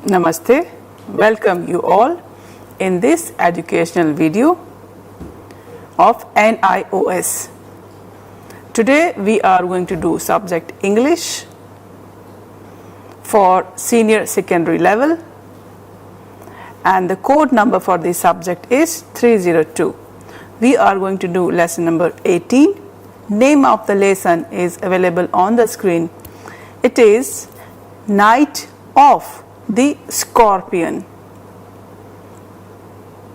Namaste, welcome you all in this educational video of NIOS. Today we are going to do subject English for senior secondary level and the code number for this subject is 302. We are going to do lesson number 18. Name of the lesson is available on the screen. It is Night of the Scorpion.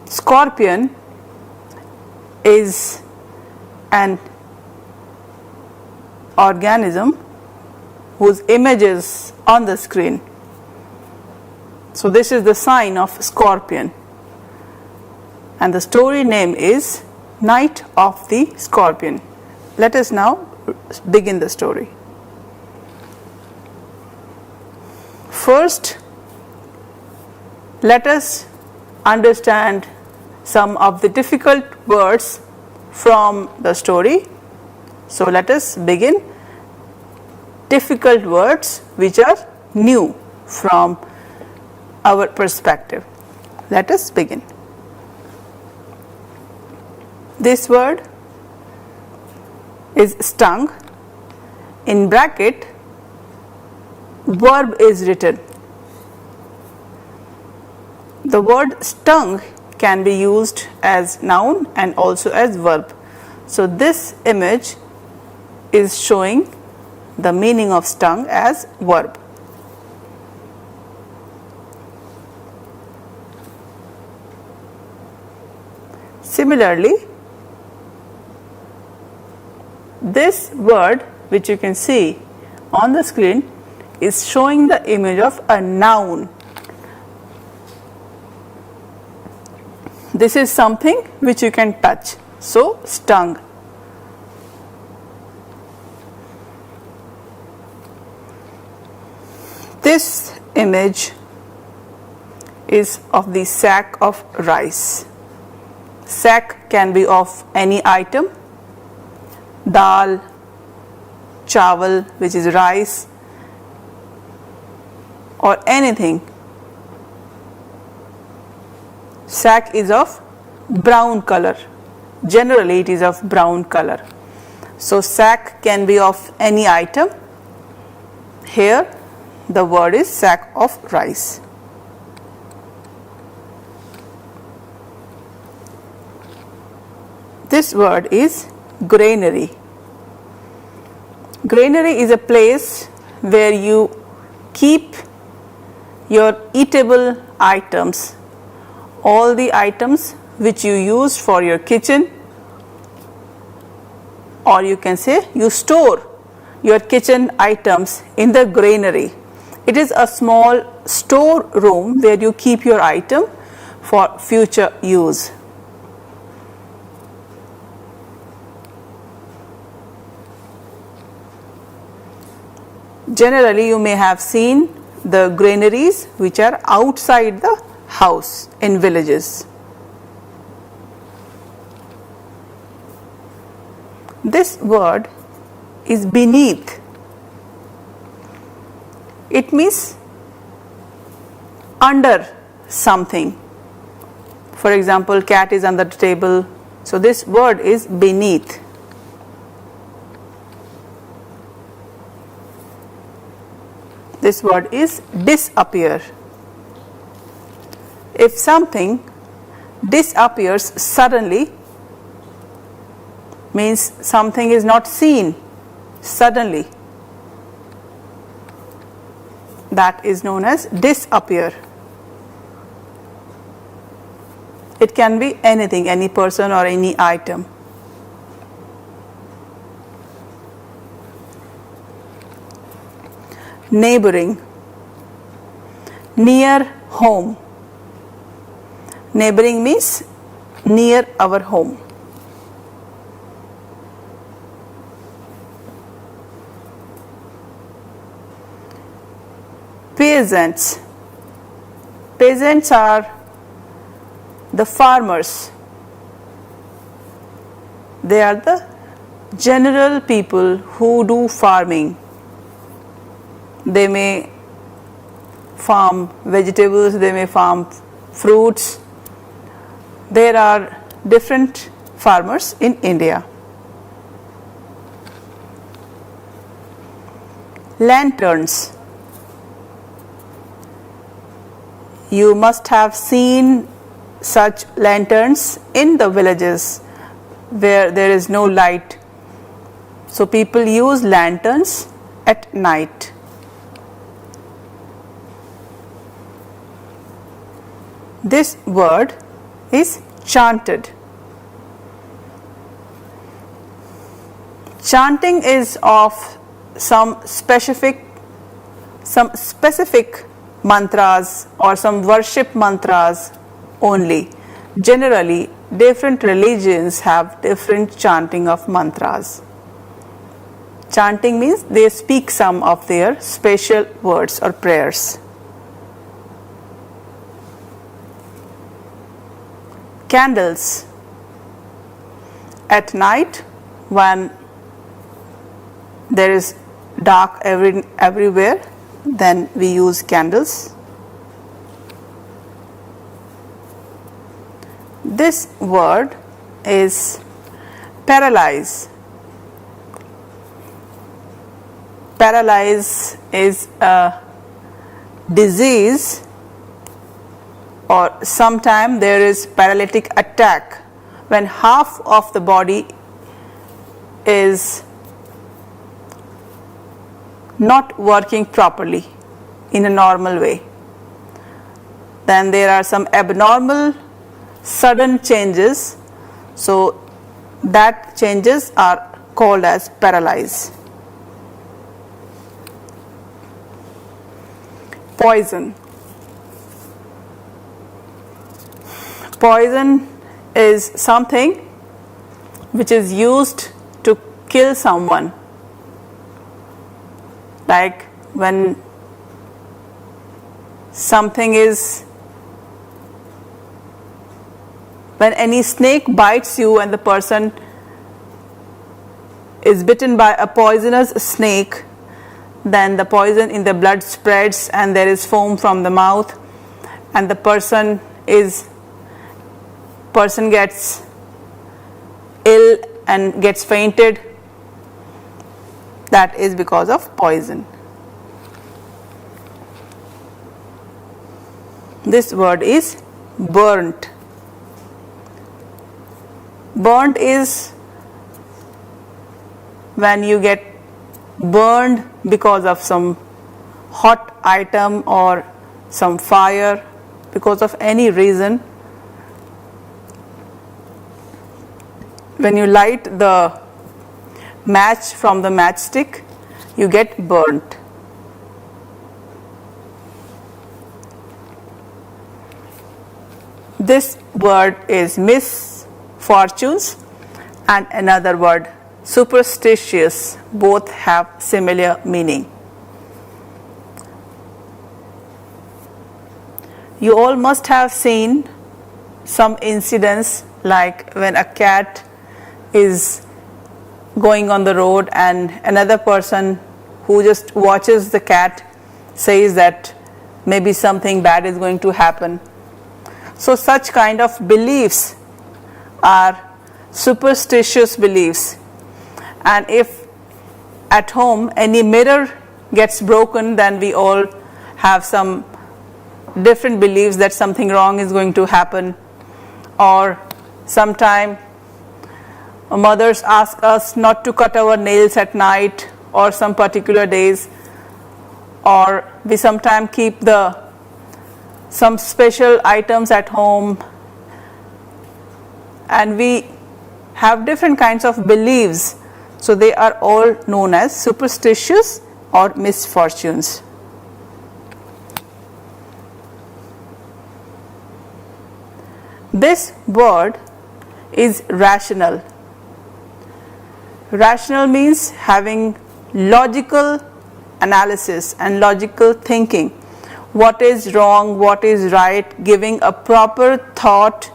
Scorpion is an organism whose image is on the screen. So this is the sign of scorpion and the story name is Night of the Scorpion. Let us now begin the story. First, let us understand some of the difficult words from the story. So let us begin. Difficult words which are new from our perspective. Let us begin. This word is stung. In bracket, verb is written. The word stung can be used as noun and also as verb. So this image is showing the meaning of stung as verb. Similarly, this word which you can see on the screen is showing the image of a noun. This is something which you can touch. So, stung. This image is of the sack of rice. Sack can be of any item. Dal, chawal, which is rice, or anything. Sack is of brown color. Generally it is of brown color. So sack can be of any item. Here the word is sack of rice. This word is granary. Granary is a place where you keep your eatable items, all the items which you use for your kitchen, or you can say you store your kitchen items in the granary. It is a small store room where you keep your item for future use. Generally, you may have seen the granaries which are outside the house in villages. This word is beneath. It means under something. For example, cat is under the table. So this word is beneath. This word is disappear. If something disappears suddenly, means something is not seen suddenly. That is known as disappear. It can be anything, any person or any item. Neighboring, near home. Neighboring means near our home. Peasants. Peasants are the farmers. They are the general people who do farming. They may farm vegetables, they may farm fruits. There are different farmers in India. Lanterns. You must have seen such lanterns in the villages where there is no light. So people use lanterns at night. This word is chanted. Chanting is of some specific mantras or some worship mantras only. Generally, different religions have different chanting of mantras. Chanting means they speak some of their special words or prayers. Candles. At night, when there is dark everywhere, then we use candles. This word is paralyze. Paralyze is a disease, or sometimes there is paralytic attack when half of the body is not working properly in a normal way. Then there are some abnormal sudden changes, so that changes are called as paralyze. Poison. Poison is something which is used to kill someone. Like when any snake bites you and the person is bitten by a poisonous snake, then the poison in the blood spreads and there is foam from the mouth, and the person gets ill and gets fainted. That is because of poison. This word is burnt. Burnt is when you get burned because of some hot item or some fire, because of any reason. When you light the match from the matchstick, you get burnt. This word is misfortunes, and another word superstitious. Both have similar meaning. You all must have seen some incidents, like when a cat is going on the road and another person who just watches the cat says that maybe something bad is going to happen. So such kind of beliefs are superstitious beliefs. And if at home any mirror gets broken, then we all have some different beliefs that something wrong is going to happen. Or sometime mothers ask us not to cut our nails at night or some particular days, or we sometimes keep some special items at home, and we have different kinds of beliefs. So they are all known as superstitious or misfortunes. This word is rational. Rational means having logical analysis and logical thinking. What is wrong, what is right, giving a proper thought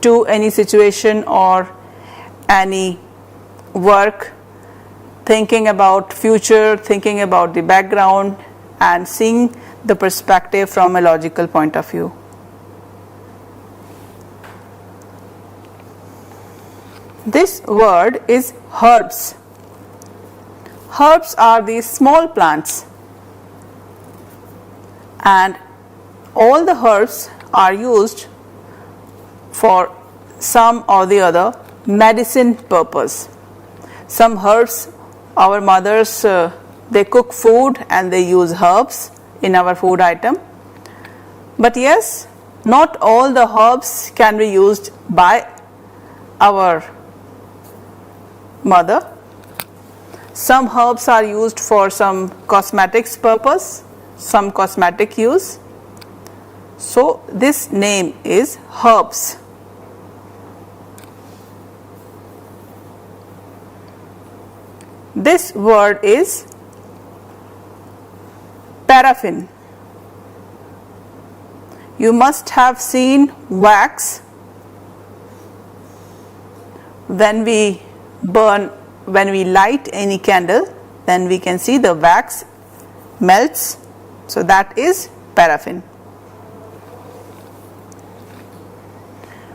to any situation or any work, thinking about future, thinking about the background, and seeing the perspective from a logical point of view. This word is herbs. Herbs are these small plants, and all the herbs are used for some or the other medicine purpose. Some herbs, our mothers, they cook food and they use herbs in our food item. But yes, not all the herbs can be used by our mother. Some herbs are used for some cosmetics purpose, some cosmetic use. So this name is herbs. This word is paraffin. You must have seen wax when we light any candle, then we can see the wax melts. So that is paraffin.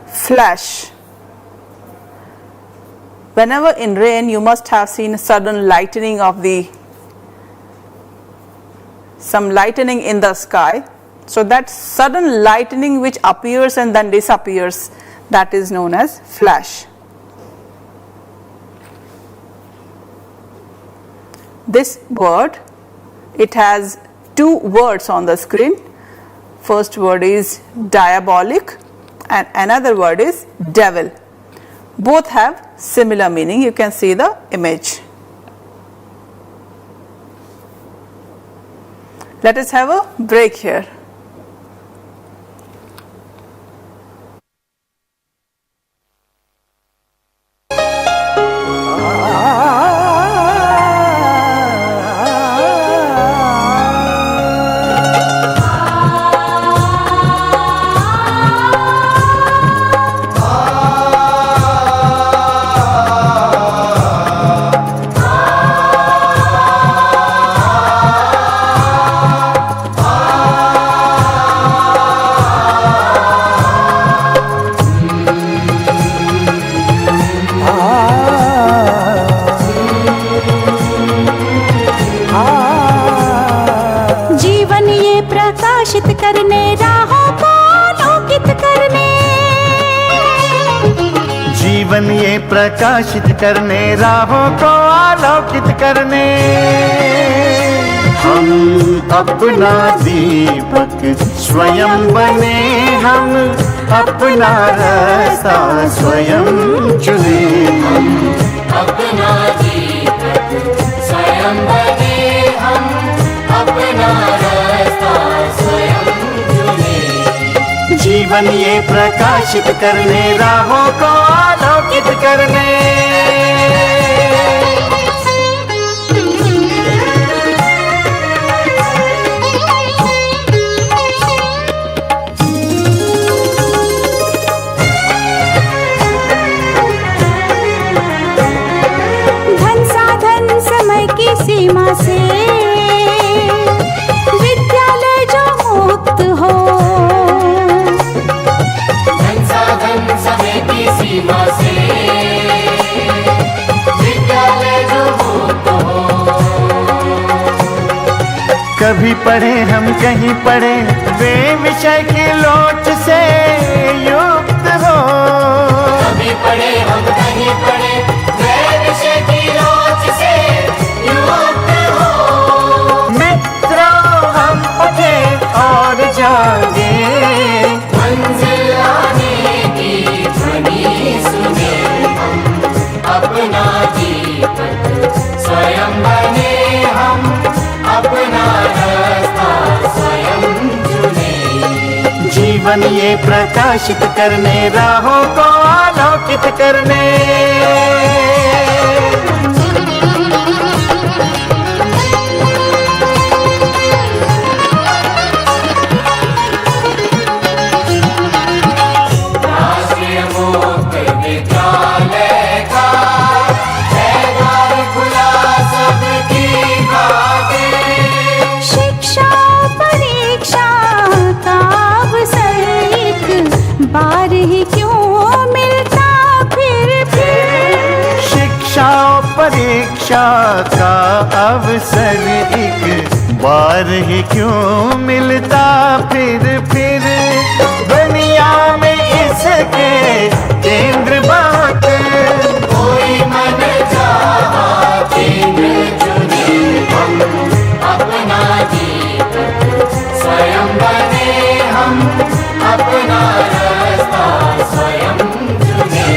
Flash. Whenever in rain you must have seen a sudden lightening of some lightning in the sky. So that sudden lightning which appears and then disappears, that is known as flash. This word, it has two words on the screen. First word is diabolic and another word is devil. Both have similar meaning. You can see the image. Let us have a break here. जीवन ये प्रकाशित करने राहों को आलोकित करने हम अपना दीपक स्वयं बने, हम अपना रास्ता स्वयं चुने, हम अपना दीपक स्वयं बने, हम अपना रास्ता स्वयं चुने। जीवन ये प्रकाशित करने राहों को आलोकित करने। धन साधन समय की सीमा से विद्यालय जो मुक्त हो, धन साधन समय की सीमा से विद्यालय जो मुक्त हो। कभी पढ़े हम कहीं पढ़े वे विषय की लोच से युक्त हो, कभी पढ़े हम कहीं पढ़े वे विषय की लोच से युक्त हो। मित्रों हम उठे और जागे, मंजिल आने की ध्वनि सुने, हम अपना दीपक स्वयं बने, हम अपना रास्ता स्वयं चुने। जीवन ये प्रकाशित करने राहों को आलोकित करने। राष्ट्रीय मुक्त विद्यालय का द्वार खुला सबकी खातिर, शिक्षा परी परीक्षा का अवसर एक बार ही क्यों मिलता फिर दुनिया में इसके केंद्र बात कोई मन चाहा केंद्र चुने हम अपना दीपक स्वयं बने हम अपना रास्ता स्वयं चुने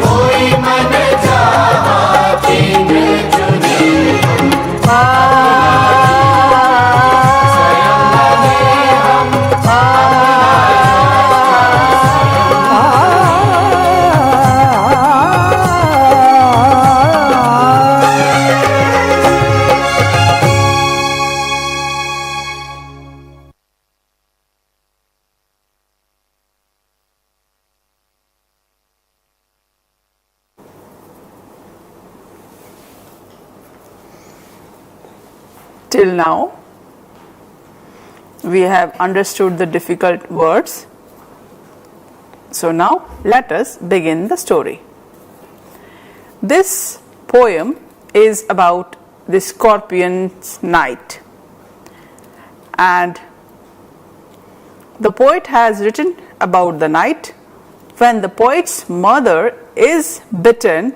कोई मन चाहा केंद्र चुने स्वयं बने हम Till now, we have understood the difficult words. So now, let us begin the story. This poem is about the scorpion's night. And the poet has written about the night when the poet's mother is bitten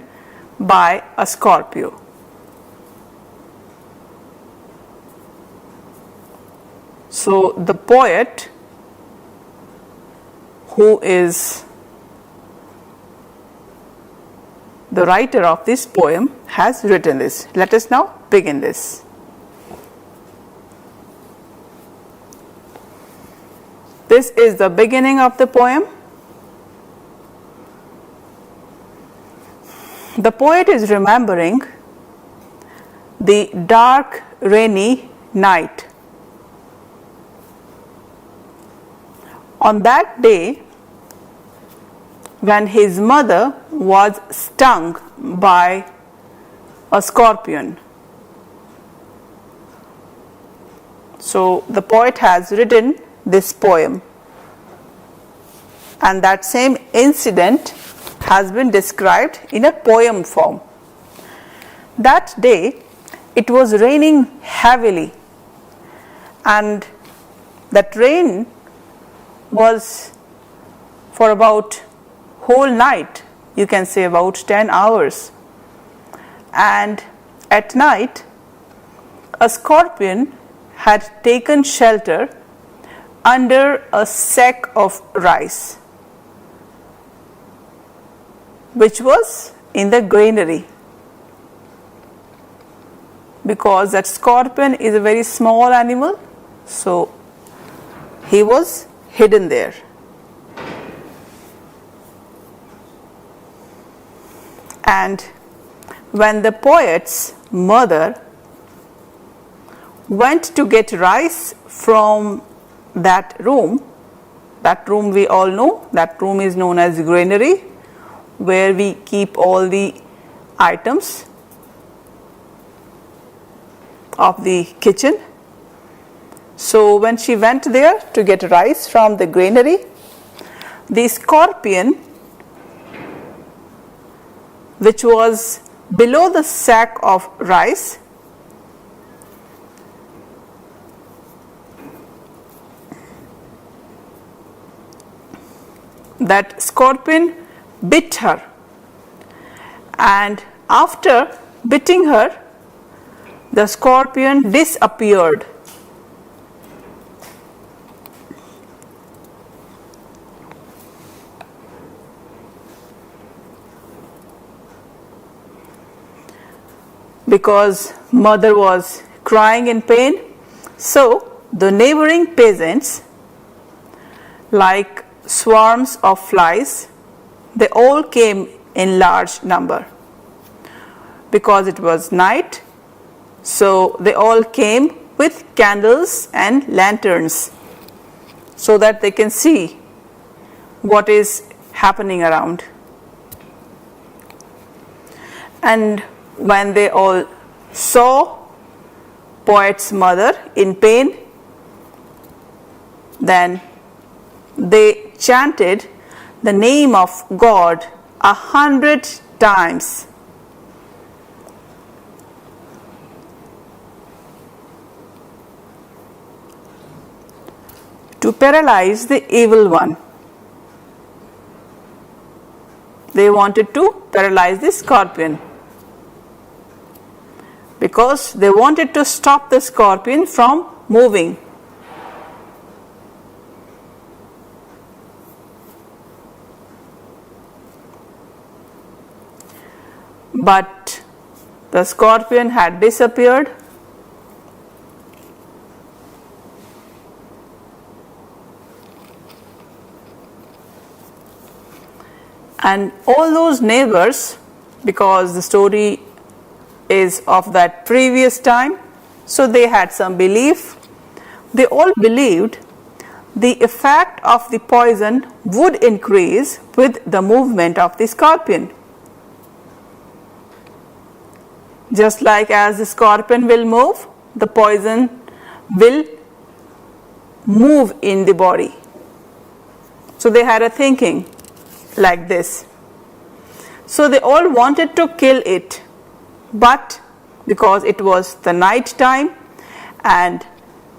by a scorpio. So the poet, who is the writer of this poem, has written this. Let us now begin this. This is the beginning of the poem. The poet is remembering the dark, rainy night. On that day, when his mother was stung by a scorpion. So the poet has written this poem, and that same incident has been described in a poem form. That day it was raining heavily, and that rain was for about whole night, you can say about 10 hours. And at night, a scorpion had taken shelter under a sack of rice, which was in the granary, because that scorpion is a very small animal, so he was hidden there. And when the poet's mother went to get rice from that room we all know, that room is known as granary, where we keep all the items of the kitchen. So when she went there to get rice from the granary, the scorpion, which was below the sack of rice, that scorpion bit her, and after biting her, the scorpion disappeared. Because mother was crying in pain, so the neighboring peasants, like swarms of flies, they all came in large number. Because it was night, so they all came with candles and lanterns so that they can see what is happening around. And when they all saw poet's mother in pain, then they chanted the name of God 100 times. to paralyze the evil one. They wanted to paralyze the scorpion because they wanted to stop the scorpion from moving. But the scorpion had disappeared. And all those neighbors, because the story is of that previous time, so they had some belief. They all believed the effect of the poison would increase with the movement of the scorpion. Just like as the scorpion will move, the poison will move in the body. So they had a thinking like this. So they all wanted to kill it, but because it was the night time and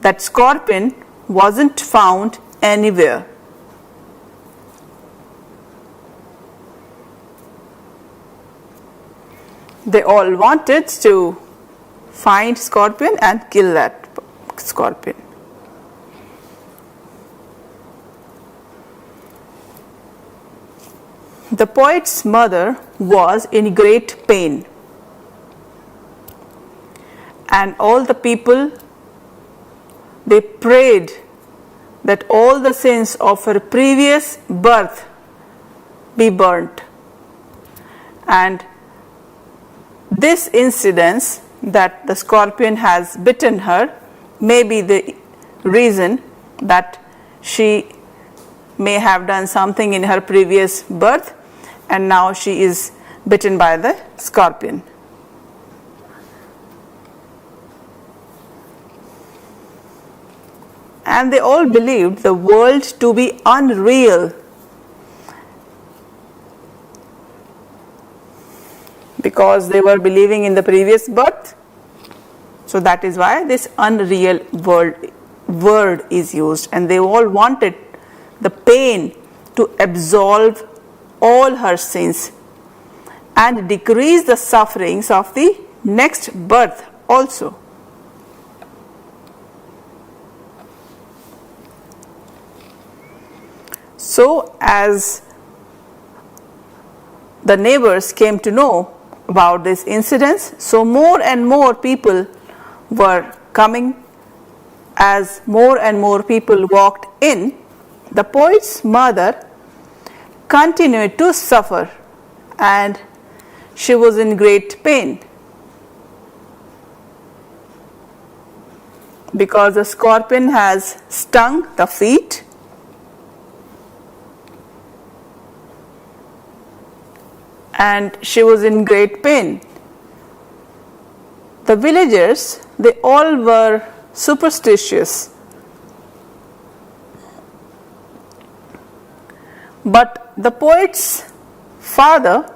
that scorpion wasn't found anywhere. They all wanted to find scorpion and kill that scorpion. The poet's mother was in great pain, and all the people, they prayed that all the sins of her previous birth be burnt. And this incident that the scorpion has bitten her may be the reason that she may have done something in her previous birth and now she is bitten by the scorpion. And they all believed the world to be unreal, because they were believing in the previous birth. So that is why this unreal word is used, and they all wanted the pain to absolve all her sins and decrease the sufferings of the next birth also. So as the neighbors came to know about this incident, so more and more people were coming. As more and more people walked in, the poet's mother continued to suffer and she was in great pain because the scorpion has stung the feet and she was in great pain. The villagers, they all were superstitious, but the poet's father,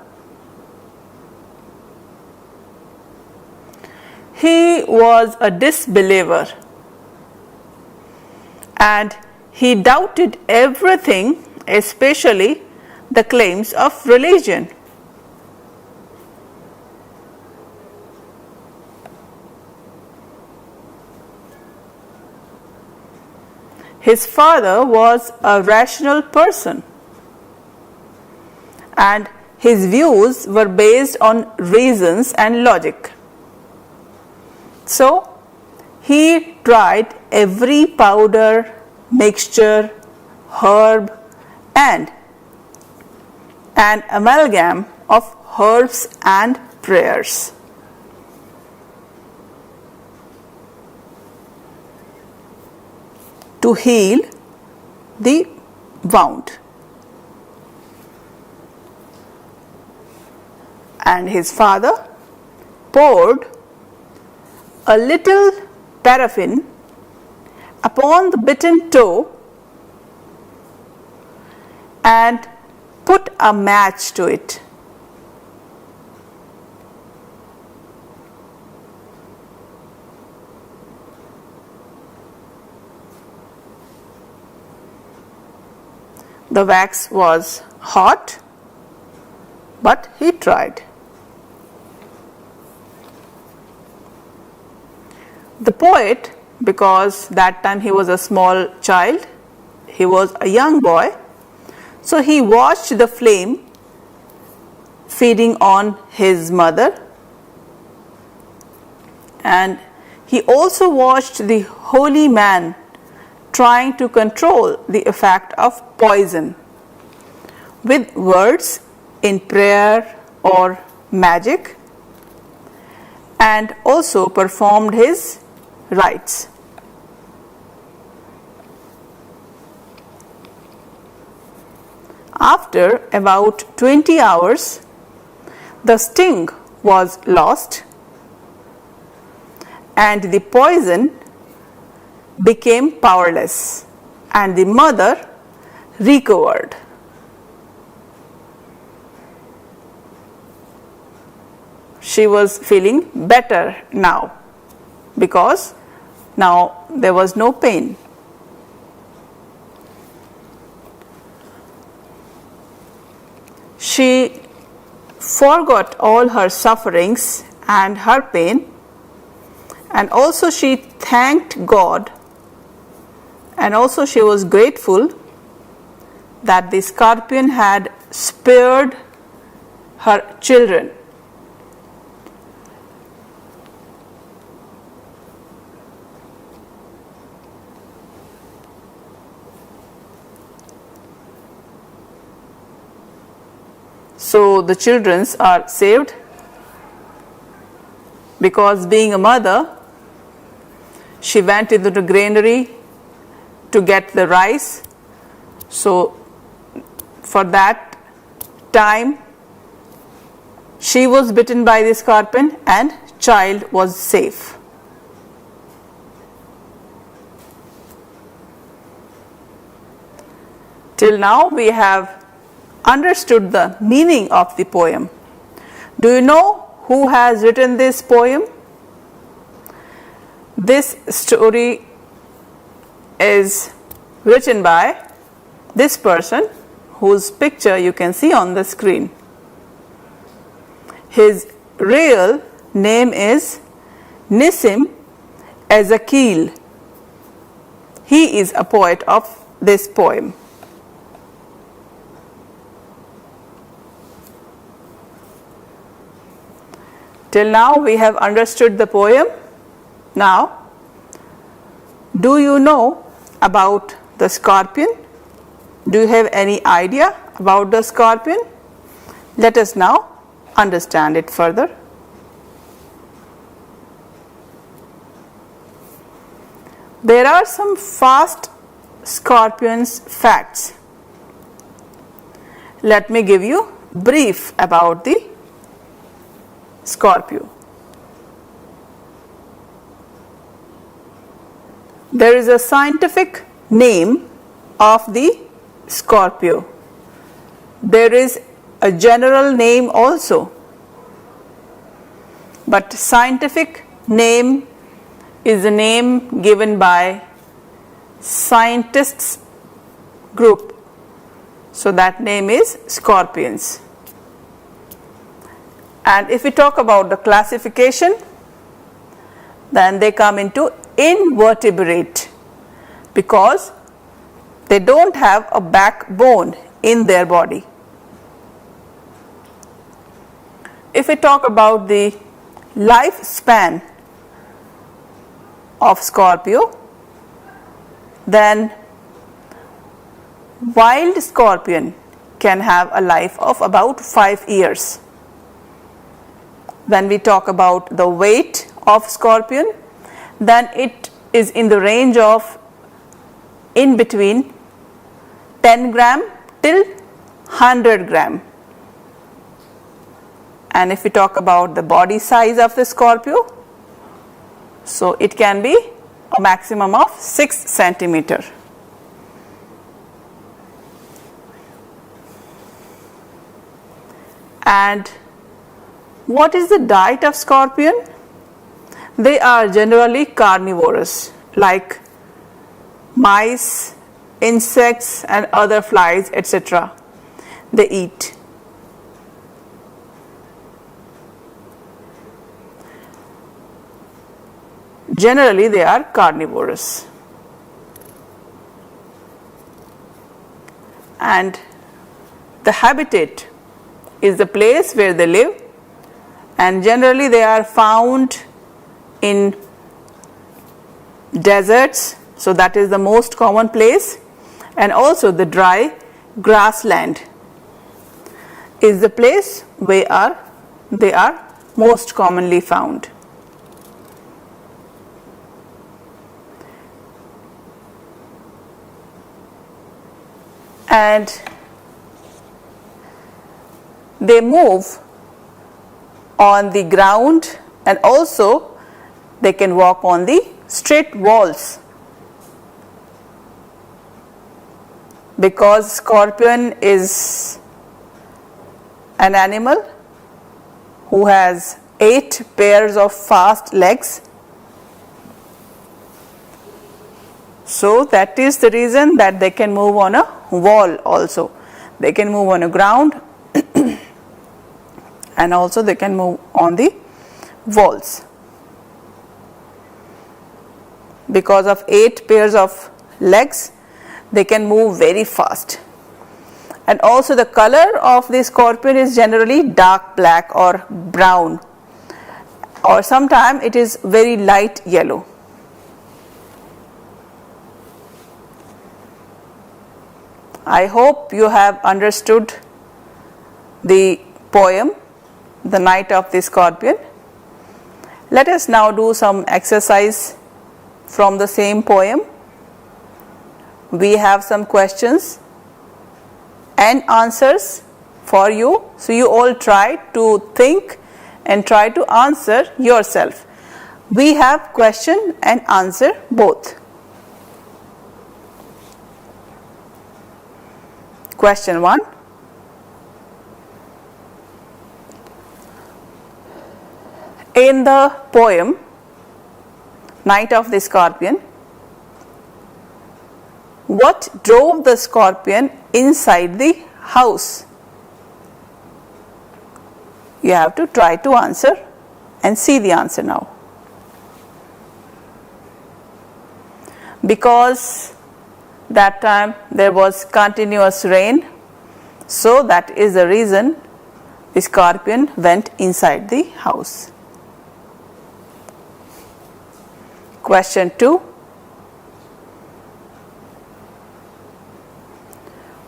he was a disbeliever and he doubted everything, especially the claims of religion. His father was a rational person and his views were based on reasons and logic. So he tried every powder, mixture, herb and an amalgam of herbs and prayers. To heal the wound. And his father poured a little paraffin upon the bitten toe and put a match to it. The wax was hot, but he tried. The poet, because that time he was a small child, he was a young boy, so he watched the flame feeding on his mother, and he also watched the holy man trying to control the effect of poison with words in prayer or magic, and also performed his rites. After about 20 hours, the sting was lost and the poison became powerless, and the mother recovered. She was feeling better now because now there was no pain. She forgot all her sufferings and her pain, and also she thanked God, and also she was grateful that the scorpion had spared her children. So the children are saved because, being a mother, she went into the granary to get the rice. So for that time she was bitten by the scorpion and child was safe. Till now we have understood the meaning of the poem. Do you know who has written this poem? This story is written by this person whose picture you can see on the screen. His real name is Nissim Ezekiel. He is a poet of this poem. Till now we have understood the poem. Now, do you know about the scorpion? Do you have any idea about the scorpion? Let us now understand it further. There are some fast scorpions facts. Let me give you brief about the Scorpio. There is a scientific name of the Scorpio. There is a general name also, but scientific name is a name given by scientists group. So that name is scorpions. And if we talk about the classification, then they come into invertebrate because they don't have a backbone in their body. If we talk about the lifespan of Scorpio, then wild scorpion can have a life of about 5 years. When we talk about the weight of scorpion, then it is in the range of in between 10 gram till 100 gram. And if we talk about the body size of the Scorpio, so it can be a maximum of 6 centimeter. And what is the diet of scorpion? They are generally carnivorous, like mice insects and other flies, etc. they eat. Generally, they are carnivorous. And the habitat is the place where they live, and generally they are found in deserts, so that is the most common place, and also the dry grassland is the place where they are most commonly found. And they move on the ground, and also they can walk on the straight walls, because scorpion is an animal who has 8 pairs of fast legs. So that is the reason that they can move on a wall also. They can move on a ground and also they can move on the walls. Because of 8 pairs of legs, they can move very fast. And also the color of the scorpion is generally dark black or brown, or sometimes it is very light yellow. I hope you have understood the poem, The Night of the Scorpion. Let us now do some exercise from the same poem. We have some questions and answers for you. So you all try to think and try to answer yourself. We have question and answer both. Question 1. In the poem Night of the Scorpion, what drove the scorpion inside the house? You have to try to answer and see the answer now. Because that time there was continuous rain, so that is the reason the scorpion went inside the house. Question 2.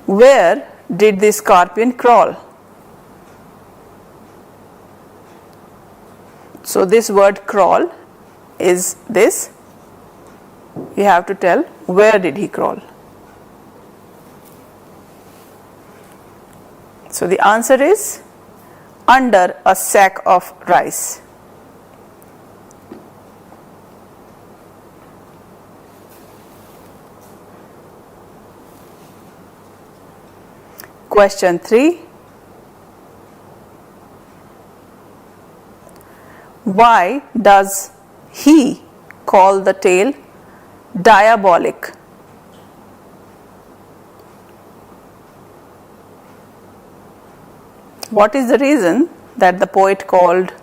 Where did the scorpion crawl? So this word crawl is this. You have to tell where did he crawl. So the answer is under a sack of rice. Question 3. Why does he call the tale diabolic? What is the reason that the poet called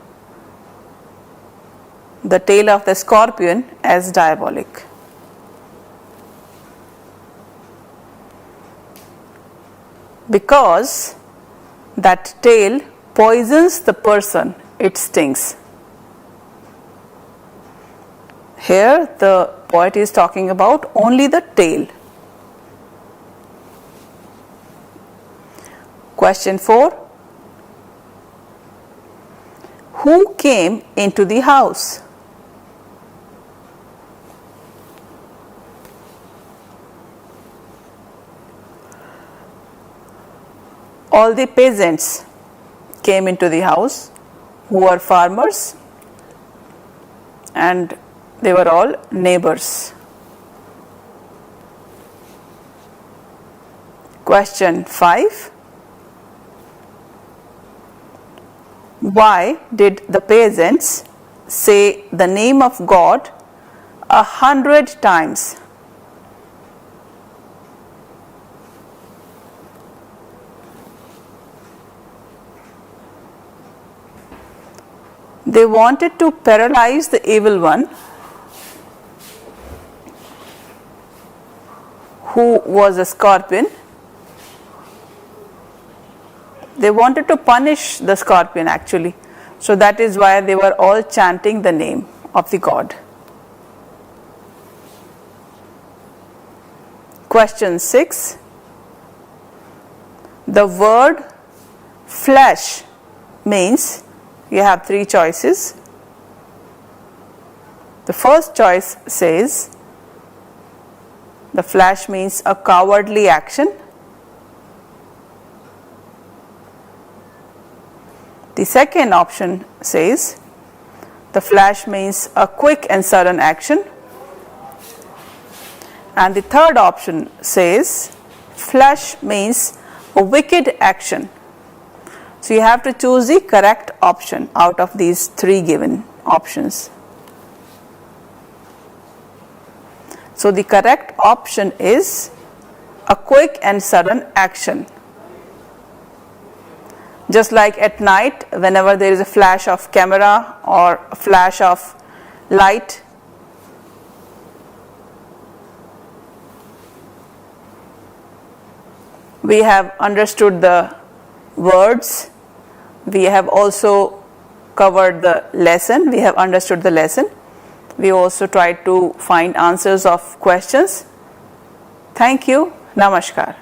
the tale of the scorpion as diabolic? Because that tale poisons the person it stings. Here the poet is talking about only the tail. Question 4. Who came into the house? All the peasants came into the house who were farmers, and they were all neighbors. Question 5. Why did the peasants say the name of God 100 times? They wanted to paralyze the evil one who was a scorpion. They wanted to punish the scorpion actually. So that is why they were all chanting the name of the god. Question 6. The word flesh means, you have 3 choices. The first choice says the flesh means a cowardly action. The second option says the flash means a quick and sudden action. And the third option says flash means a wicked action. So you have to choose the correct option out of these 3 given options. So the correct option is a quick and sudden action. Just like at night, whenever there is a flash of camera or a flash of light, we have understood the words, we have also covered the lesson, we have understood the lesson, we also tried to find answers of questions. Thank you. Namaskar.